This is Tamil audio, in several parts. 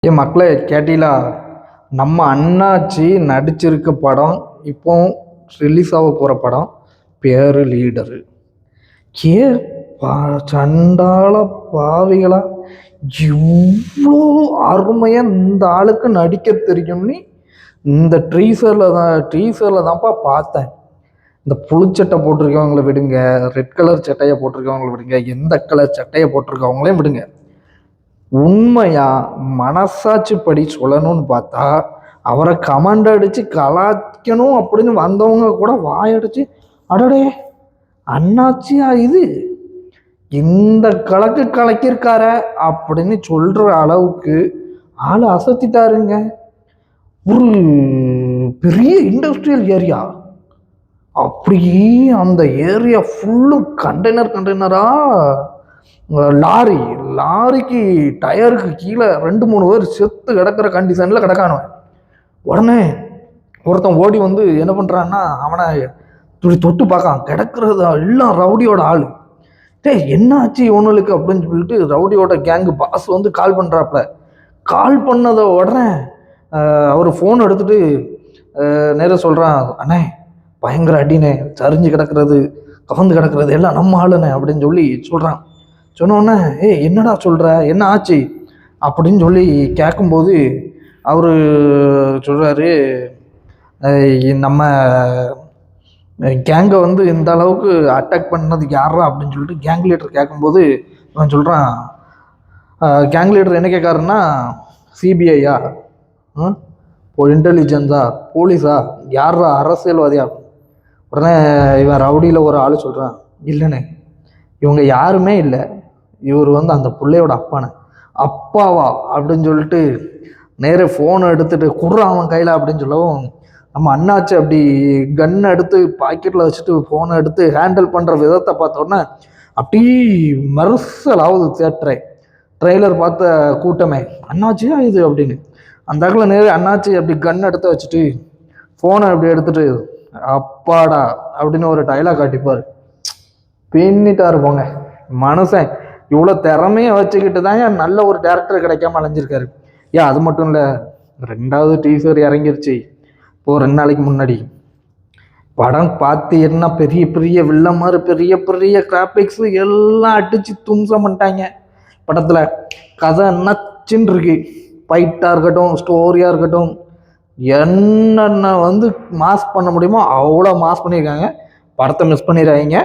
மக்களே கேட்டீங்களா? நம்ம அண்ணாச்சி நடிச்சிருக்க படம் இப்போ ரிலீஸ் ஆக போகிற படம் பேரு லீடரு. கே சண்டால பாவிகளா, இவ்வளோ அருமையாக இந்த ஆளுக்கு நடிக்க தெரியும்னு இந்த ட்ரீசரில் தான்ப்பா பார்த்தேன். இந்த புழுச்சட்டை போட்டிருக்கவங்களை விடுங்க, ரெட் கலர் சட்டையை போட்டிருக்கவங்களை விடுங்க, எந்த கலர் சட்டையை போட்டிருக்கவங்களையும் விடுங்க. உண்மையா மனசாட்சி படி சொல்லணும்னு பார்த்தா அவரை கமெண்ட் அடிச்சு கலாய்க்கணும் அப்படின்னு வந்தவங்க கூட வாயடிச்சு அடடே அண்ணாச்சியா இது இந்த கலக்கு கலக்கியிருக்கார அப்படின்னு சொல்ற அளவுக்கு ஆள் அசத்திட்டாருங்க. ஒரு பெரிய இண்டஸ்ட்ரியல் ஏரியா, அப்படியே அந்த ஏரியா ஃபுல்லும் கண்டெய்னரா லாரிக்கு டயருக்கு கீழே 2-3 பேர் செத்து கிடக்கிற கண்டிஷனில் கிடக்கானுவன். உடனே ஒருத்தன் ஓடி வந்து என்ன பண்ணுறான்னா அவனை தொட்டு பார்க்கான், கிடக்கிறது எல்லாம் ரவுடியோட ஆள். என்ன ஆச்சு இவனுக்கு அப்படின்னு சொல்லிட்டு ரவுடியோட கேங்கு பாஸ் வந்து கால் பண்ணுறாப்புல. கால் பண்ணதை உடனே அவர் ஃபோன் எடுத்துட்டு நேராக சொல்கிறான், அண்ணே பயங்கர அடினே, சரிஞ்சு கிடக்கிறது கவர்ந்து கிடக்கிறது எல்லாம் நம்ம ஆளுண்ணே அப்படின்னு சொல்லி சொல்கிறான். சொன்னோன்னே என்னடா சொல்கிற, என்ன ஆச்சு அப்படின்னு சொல்லி கேட்கும்போது அவர் சொல்கிறாரு, நம்ம கேங்கை வந்து இந்த அளவுக்கு அட்டாக் பண்ணது யாரா அப்படின்னு சொல்லிட்டு கேங் லீடர் கேட்கும்போது அவன் சொல்கிறான், கேங் லீடர் என்ன கேட்காருன்னா சிபிஐயா, இன்டெலிஜென்ஸா, போலீஸா, யாரா, அரசியல்வாதியா? உடனே இவன் ரவுடியில் ஒரு ஆள் சொல்கிறான், இல்லைண்ணே இவங்க யாருமே இல்லை, இவர் வந்து அந்த பிள்ளையோட அப்பாவா அப்படின்னு சொல்லிட்டு நேரே ஃபோனை எடுத்துகிட்டு குடுறான் அவன் கையில் அப்படின்னு சொல்லவும் நம்ம அண்ணாச்சி அப்படி கன்னை எடுத்து பாக்கெட்டில் வச்சுட்டு ஃபோனை எடுத்து ஹேண்டில் பண்ணுற விதத்தை பார்த்தோன்னே அப்படி மறுசலாவது ட்ரெய்லர் பார்த்த கூட்டமே அண்ணாச்சியா இது அப்படின்னு. அந்த அக்கில் நேரே அண்ணாச்சி அப்படி கன் எடுத்து வச்சுட்டு ஃபோனை அப்படி எடுத்துட்டு அப்பாடா அப்படின்னு ஒரு டைலாக் காட்டிப்பார். பின்னிட்டா இருப்போங்க மனுஷன். இவ்வளோ திறமையை வச்சுக்கிட்டு தான் நல்ல ஒரு டேரக்டர் கிடைக்காம அலைஞ்சிருக்காரு. அது மட்டும் இல்லை, 2வது டீசர் இறங்கிருச்சு இப்போ 2 நாளைக்கு முன்னாடி. படம் பார்த்தீங்கன்னா பெரிய பெரிய வில்ல மாதிரி பெரிய பெரிய கிராபிக்ஸ் எல்லாம் அடிச்சு தும்சம் பண்ணிட்டாங்க. படத்தில் கதை நச்சுன்னு இருக்கு, ஃபைட்டாக இருக்கட்டும், ஸ்டோரியாக இருக்கட்டும், என்னென்ன வந்து மாஸ் பண்ண முடியுமோ அவ்வளோ மாஸ் பண்ணியிருக்காங்க. படத்தை மிஸ் பண்ணிடுறாங்க.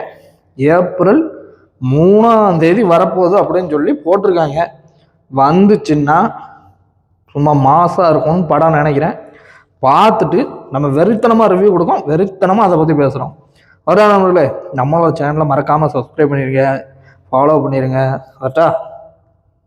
ஏப்ரல் 3ஆம் தேதி வரப்போகுது அப்படின்னு சொல்லி போட்டிருக்காங்க. வந்துச்சுன்னா சும்மா மாசாக இருக்கும்னு படம் நினைக்கிறேன். பார்த்துட்டு நம்ம வெறித்தனமாக ரிவ்யூ கொடுக்கோம், வெறித்தனமாக அதை பற்றி பேசுகிறோம். அவரா நம்மளே நம்மளோட சேனலை மறக்காமல் சப்ஸ்கிரைப் பண்ணிடுங்க, ஃபாலோ பண்ணிடுங்க. கரெக்டா?